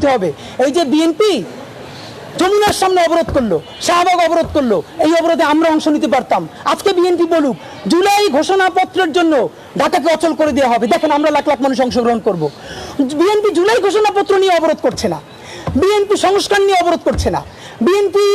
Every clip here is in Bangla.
নিতে হবে। এই যে বিএনপি যমুনার সামনে অবরোধ করলো, শাহবাগ অবরোধ করলো, এই অবরোধে আমরা অংশ নিতে পারতাম। আজকে বিএনপি বলুক জুলাই ঘোষণাপত্রের জন্য ঢাকাকে অচল করে দেওয়া হবে, দেখেন আমরা লাখ লাখ মানুষ অংশগ্রহণ করব। বিএনপি জুলাই ঘোষণাপত্র নিয়ে অবরোধ করছে না, বিএনপি সংস্কার নিয়ে অবরোধ করছে না, বিএনপি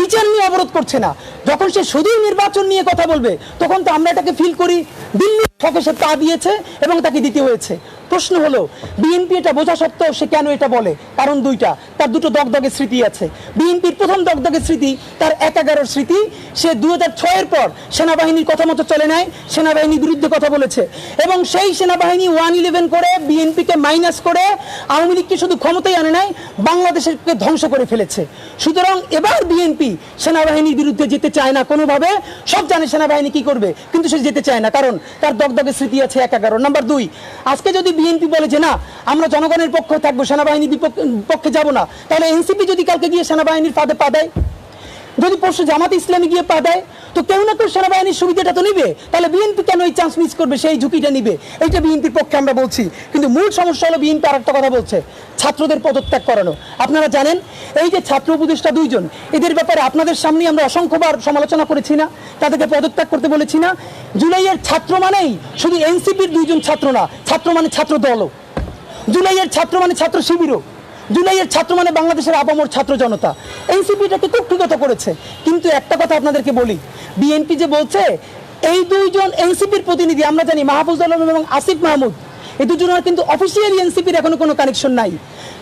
বিচার নিয়ে অবরোধ করছে না। যখন সে শুধুই নির্বাচন নিয়ে কথা বলবে তখন তো আমরা এটাকে ফিল করি দিল্লি ছকে সে তা দিয়েছে এবং তাকে দিতে হয়েছে। প্রশ্ন হলো বিএনপি এটা বোঝা সত্ত্বেও সে কেন এটা বলে? কারণ দুইটা, তার দুটো দগদগে স্মৃতি আছে। বিএনপির প্রথম দগদগে স্মৃতি তার ১/১১ স্মৃতি। সে ২০০৬-এর পর সেনাবাহিনীর কথা মতো চলে নাই, সেনাবাহিনীর বিরুদ্ধে কথা বলেছে এবং সেই সেনাবাহিনী 111 করে বিএনপিকে মাইনাস করে আওয়ামী লীগকে শুধু ক্ষমতায় আনে নাই, বাংলাদেশকে ধ্বংস করে ফেলেছে। সুতরাং এবার বিএনপি সেনাবাহিনীর বিরুদ্ধে যেতে চায় না কোনোভাবে। সব জানে সেনাবাহিনী কি করবে, কিন্তু সে যেতে চায় না কারণ তার দগদগে স্মৃতি আছে ১/১১। নাম্বার ২, আজকে যদি বিএনপি বলে যে না আমরা জনগণের পক্ষে থাকবো, সেনাবাহিনীর পক্ষে যাব না, তাহলে এনসিপি যদি কালকে গিয়ে সেনাবাহিনীর ফাঁদে পা দেয়, যদি পরশু জামাত ইসলামী গিয়ে পা দেয়, তো কেউ না কেউ সেনাবাহিনীর সুবিধাটা তো নিবে। তাহলে বিএনপি কেন এই চান্স মিস করবে, সেই ঝুঁকিটা নিবে? এইটা বিএনপির পক্ষে আমরা বলছি। কিন্তু মূল সমস্যা হলো বিএনপি আর একটা কথা বলছে, ছাত্রদের পদত্যাগ করানো। আপনারা জানেন এই যে ছাত্র উপদেষ্টা ২ জন, এদের ব্যাপারে আপনাদের সামনে আমরা অসংখ্যবার সমালোচনা করেছি না, তাদেরকে পদত্যাগ করতে বলেছি না? জুলাইয়ের ছাত্র মানেই শুধু এনসিপির ২ জন ছাত্র না, ছাত্র মানে ছাত্র দলও। জুলাইয়ের ছাত্র মানে ছাত্র শিবিরও। জুলাইয়ের ছাত্র মানে বাংলাদেশের আপামর ছাত্র জনতা। এনসিপিটাকে কুক্ষিগত করেছে। কিন্তু একটা কথা আপনাদেরকে বলি, বিএনপি যে বলছে এই ২ জন এনসিপির প্রতিনিধি, আমরা জানি মাহফুজ আলম এবং আসিফ মাহমুদ, এই দুজনের কিন্তু অফিসিয়ালি এনসিপির এখনো কোনো কানেকশন নাই।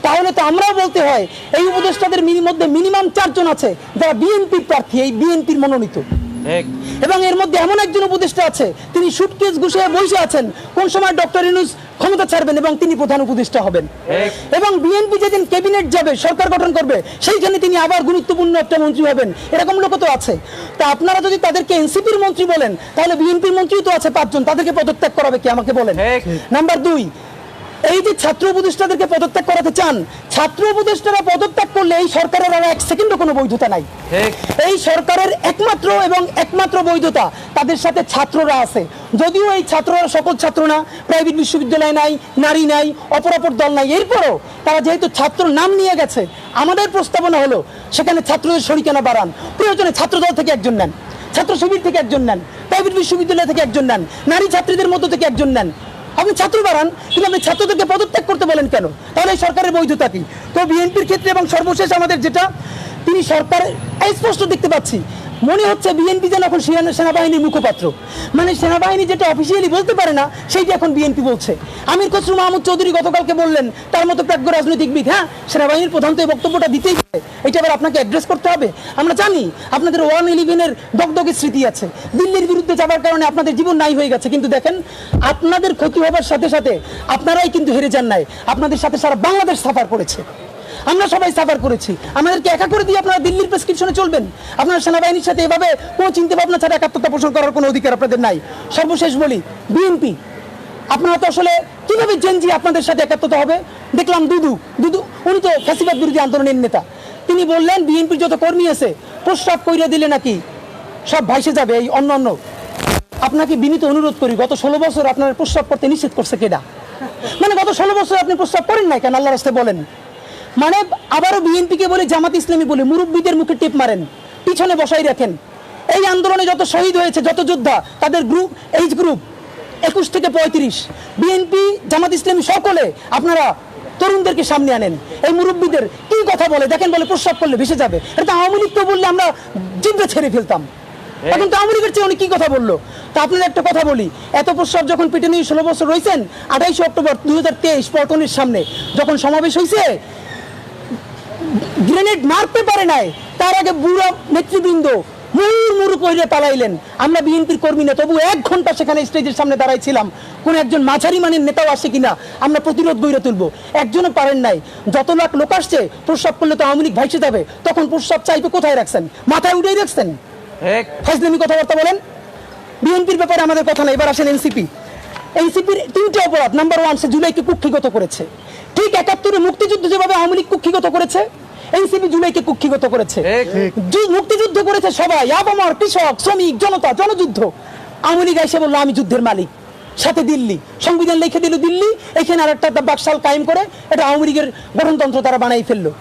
তাহলে তো আমরাও বলতে হয় এই উপদেষ্টাদের মধ্যে মিনিমাম ৪ জন আছে যারা বিএনপির প্রার্থী, এই বিএনপির মনোনীত। এবং এর মধ্যে এমন একজন উপদেষ্টা আছে তিনি সুটকেস গুছিয়ে বসে আছেন কোন সময় ডক্টর ইউনূস ক্ষমতা ছাড়বেন এবং তিনি প্রধান উপদেষ্টা হবেন। এবং বিএনপি যেদিন ক্যাবিনেট যাবে, সরকার গঠন করবে, সেইখানে তিনি আবার গুরুত্বপূর্ণ একটা মন্ত্রী হবেন, এরকম লোক তো আছে। তা আপনারা যদি তাদেরকে এনসিপির মন্ত্রী বলেন, তাহলে বিএনপির মন্ত্রী তো আছে ৫ জন, তাদেরকে পদত্যাগ করাবে কি আমাকে বলেন? নাম্বার ২, এই যে ছাত্র উপদেষ্টাদেরকে পদত্যাগ করাতে চান, ছাত্র উপদেষ্টারা পদত্যাগ করলে এই সরকারের আর ১ সেকেন্ডও কোনো বৈধতা নাই। এই সরকারের একমাত্র বৈধতা তাদের সাথে ছাত্ররা আছে। যদিও এই ছাত্ররা সকল ছাত্র না, প্রাইভেট বিশ্ববিদ্যালয় নাই, নারী নাই, অপরাপর দল নাই, এরপরও তারা যেহেতু ছাত্র নাম নিয়ে গেছে, আমাদের প্রস্তাবনা হলো সেখানে ছাত্রদের শরিকানা বাড়ান। প্রয়োজনে ছাত্রদল থেকে একজন নেন, ছাত্র শিবির থেকে একজন নেন, প্রাইভেট বিশ্ববিদ্যালয় থেকে একজন নেন, নারী ছাত্রীদের মধ্য থেকে একজন নেন। আপনি ছাত্র বাড়ান, কিন্তু আপনি ছাত্রদেরকে পদত্যাগ করতে বলেন কেন? তাহলে এই সরকারের বৈধতা কি? তো বিএনপির ক্ষেত্রে এবং সর্বশেষ আমাদের যেটা, তিনি সরকার স্পষ্ট দেখতে পাচ্ছি মনে হচ্ছে বিএনপি যেন এখন সেনাবাহিনীর মুখপাত্র। মানে সেনাবাহিনী যেটা অফিসিয়ালি বলতে পারে না সেইটা এখন বিএনপি বলছে। আমির খসরু মাহমুদ চৌধুরী গতকালকে বললেন, তার মতো প্রাজ্ঞ রাজনৈতিকবিদ, হ্যাঁ সেনাবাহিনীর প্রধান তো এই বক্তব্যটা দিতেই পারে, এটা আবার আপনাকে অ্যাড্রেস করতে হবে। আমরা জানি আপনাদের 111-এর দগদগে স্মৃতি আছে, দিল্লির বিরুদ্ধে যাবার কারণে আপনাদের জীবন নাই হয়ে গেছে। কিন্তু দেখেন আপনাদের ক্ষতি হবার সাথে সাথে আপনারাই কিন্তু হেরে যান নাই, আপনাদের সাথে সারা বাংলাদেশ সাফার করেছে, আমরা সবাই সাফার করেছি। আমাদেরকে একা করে দিয়ে আপনারা দিল্লির প্রেসক্রিপশনে চলবেন? আপনারা সেনাবাহিনীর সাথে এভাবে কোনো চিন্তা ভাবনা ছাড়া একাত্মতা পোষণ করার কোনো অধিকার আপনাদের নাই। সর্বশেষ বলি, বিএনপি আপনারা তো আসলে কিভাবে জেনজি আপনাদের সাথে একাত্মতা হবে? দেখলাম দুদু উনি তো ফ্যাসিবাদ বিরোধী আন্দোলনের নেতা, তিনি বললেন বিএনপির যত কর্মী আছে প্রস্রাব কইরা দিলে নাকি সব ভাইসে যাবে এই অন্য। আপনাকে বিনীত অনুরোধ করি, গত 16 বছর আপনার প্রস্রাব করতে নিষেধ করছে কেডা? মানে গত 16 বছর আপনি প্রস্রাব করেন নাই কেন? আল্লাহর রাস্তায় বলেন। মানে আবারও বিএনপিকে বলে, জামাত ইসলামী বলে মুরব্বীদের মুখে টেপ মারেন, পিছনে বসাই রাখেন। এই আন্দোলনে যত শহীদ হয়েছে, যত যোদ্ধা, তাদের এইজ গ্রুপ 21 থেকে 35, বিএনপি জামাত ইসলামী সকলে আপনারা তরুণদেরকে সামনে আনেন। এই মুরব্বীদের কি কথা বলে দেখেন, বলে প্রস্রাব করলে ভেসে যাবে। এটা আওয়ামী লীগকে বললে আমরা জিভে ছেড়ে ফেলতাম, এখন তো আওয়ামী লীগের চেয়ে উনি কি কথা বললো। তা আপনাদের একটা কথা বলি, এত প্রস্রাব যখন পেটে নিয়ে 16 বছর রয়েছেন, 28 অক্টোবর 2023 পল্টনের সামনে যখন সমাবেশ হয়েছে, গ্রেনেড মারতে পারে নাই, তার আগে বুড়া নেতৃবৃন্দ মুড়ু কইরে পালাইলেন। আমরা বিএনপির কর্মী না, তবু 1 ঘন্টা সেখানে স্টেজের সামনে দাঁড়াইছিলাম, কোন একজন মাঝারি মানের নেতাও আসে কিনা আমরা প্রতিরোধ গড়ে তুলবো। একজনও পারেন নাই। যত লাখ লোক আসছে, প্রস্রাব করলে তো আওয়ামী লীগ ভাইসে যাবে, তখন প্রস্রাব চাইবে কোথায় রাখছেন? মাথায় উঠেই রাখছেন। ফাজলামি কথাবার্তা বলেন। বিএনপির ব্যাপারে আমাদের কথা না। এবার আসেন এনসিপির 3টে অপরাধ। নাম্বার 1, সে জুলাইকে কুক্ষিগত করেছে। ঠিক 71-এ মুক্তিযুদ্ধ যেভাবে আওয়ামী লীগ কুক্ষিগত করেছে, এনসিপি জুলাইকে কুক্ষিগত করেছে। মুক্তিযুদ্ধ করেছে সবাই, আপামর, কৃষক, শ্রমিক, জনতা, জনযুদ্ধ। আওয়ামী লীগ এসে বললো আমি যুদ্ধের মালিক। সাথে দিল্লি, সংবিধান লিখে দিল দিল্লি, এখানে আর একটা বাকশাল কায়েম করে এটা আওয়ামী লীগের গঠনতন্ত্র তারা বানাই ফেললো।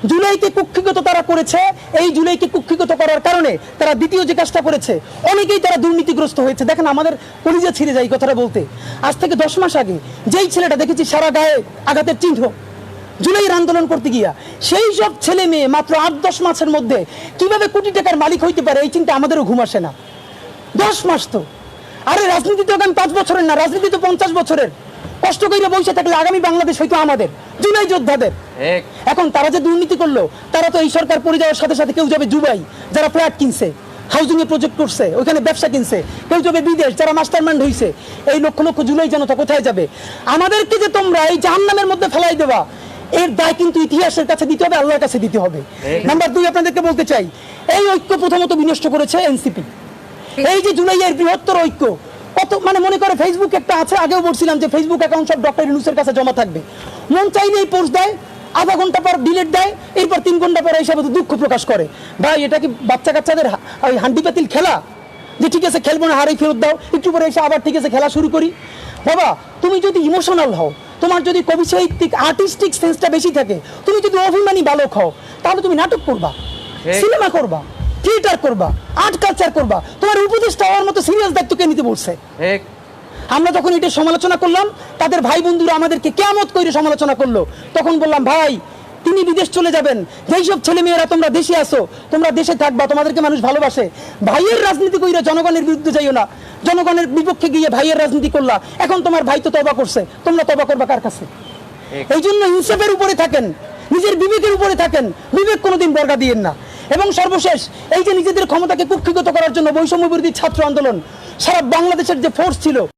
জুলাইকে কুক্ষিগত তারা করেছে, এই জুলাইকে কুক্ষিগত করার কারণে তারা দ্বিতীয় যে কাজটা করেছে, অনেকেই তারা দুর্নীতিগ্রস্ত হয়েছে। দেখেন আমাদের কলিজা ছিঁড়ে যায় কথাটা বলতে। আজ থেকে 10 মাস আগে যেই ছেলেটা দেখেছি সারা গায়ে আঘাতের চিহ্ন জুলাইয়ের আন্দোলন করতে গিয়া, সেই সব ছেলে মেয়ে মাত্র 8-10 মাসের মধ্যে কিভাবে কোটি টাকার মালিক হইতে পারে এই চিন্তা আমাদেরও ঘুম আসে না। 10 মাস তো, আরে রাজনীতি তো আগামী 5 বছরের না, রাজনীতি তো 50 বছরের। কষ্ট করে বসে থাকলে আগামী বাংলাদেশ হয়তো আমাদের, জুলাই যোদ্ধাদের। এখন তারা যে দুর্নীতি করলো, তারা তো এই সরকার পড়ে যাওয়ার সাথে সাথে কেউ যাবে দুবাই, যারা ফ্ল্যাট কিনছে, হাউজিং এ প্রজেক্ট করছে, ওখানে ব্যবসা কিনছে, কেউ যাবে বিদেশ, যারা মাস্টারমাইন্ড হইছে। এই লক্ষ লক্ষ জুলাই জনতা কোথায় যাবে? আমাদেরকে যে তোমরা এই জাহান্নামের মধ্যে ফেলাই দেবা, এর দায় কিন্তু ইতিহাসের কাছে দিতে হবে, আল্লাহর কাছে দিতে হবে। নাম্বার 2, আপনাদেরকে বলতে চাই, এই ঐক্য প্রথমত বিনষ্ট করেছে এনসিপি। এই যে জুলাইয়ের বৃহত্তর ঐক্য, কত মানে মনে করে ফেসবুক একটা আছে, আগেও বলছিলাম যে ফেসবুক অ্যাকাউন্ট সব ডক্টর ইউনূসের কাছে জমা থাকবে। মন চাইলেই পোস্ট দেয়, আধা ঘন্টা পর ডিলিট দেয়, এরপর 3 ঘন্টা পর হিসাবে দুঃখ প্রকাশ করে। ভাই এটা কি বাচ্চা কাচ্চাদের ওই হান্ডি পাতিল খেলা যে ঠিক আছে খেলবো না, হারাই ফেরত দাও, একটু পরে এসে আবার ঠিক আছে খেলা শুরু করি? বাবা তুমি যদি ইমোশনাল হও, তোমার যদি কবি সাহিত্যিক আর্টিস্টিক সেন্সটা বেশি থাকে, তুমি যদি অভিমানী বালক হও, তাহলে তুমি নাটক করবা, সিনেমা করবা, থিয়েটার করবা, আর্ট কালচার করবা। তোমার উপদেষ্টা হওয়ার মতো সিরিয়াস দায়িত্ব কে নিতে বলছে? আমরা যখন এটা সমালোচনা করলাম, তাদের ভাই বন্ধুরা আমাদেরকে কিয়ামত করে সমালোচনা করলো। তখন বললাম ভাই তিনি বিদেশ চলে যাবেন, যেই সব ছেলে মেয়েরা তোমরা দেশে আসো, তোমরা দেশে থাকবা, তোমাদেরকে মানুষ ভালোবাসে। ভাইয়ের রাজনীতি কইরা জনগণের বিরুদ্ধে যাইও না, জনগণের বিপক্ষে গিয়ে ভাইয়ের রাজনীতি করলা। এখন তোমার ভাই তো তওবা করছে, তোমরা তওবা করবা কার কাছে? এই জন্য ইনসাফের উপরে থাকেন, নিজের বিবেকের উপরে থাকেন, বিবেক কোনোদিন বর্গা দিয়েন না। এবং সর্বশেষ, এই যে নিজেদের ক্ষমতাকে কুক্ষিগত করার জন্য বৈষম্য বিরোধী ছাত্র আন্দোলন, সারা বাংলাদেশের যে ফোর্স ছিল,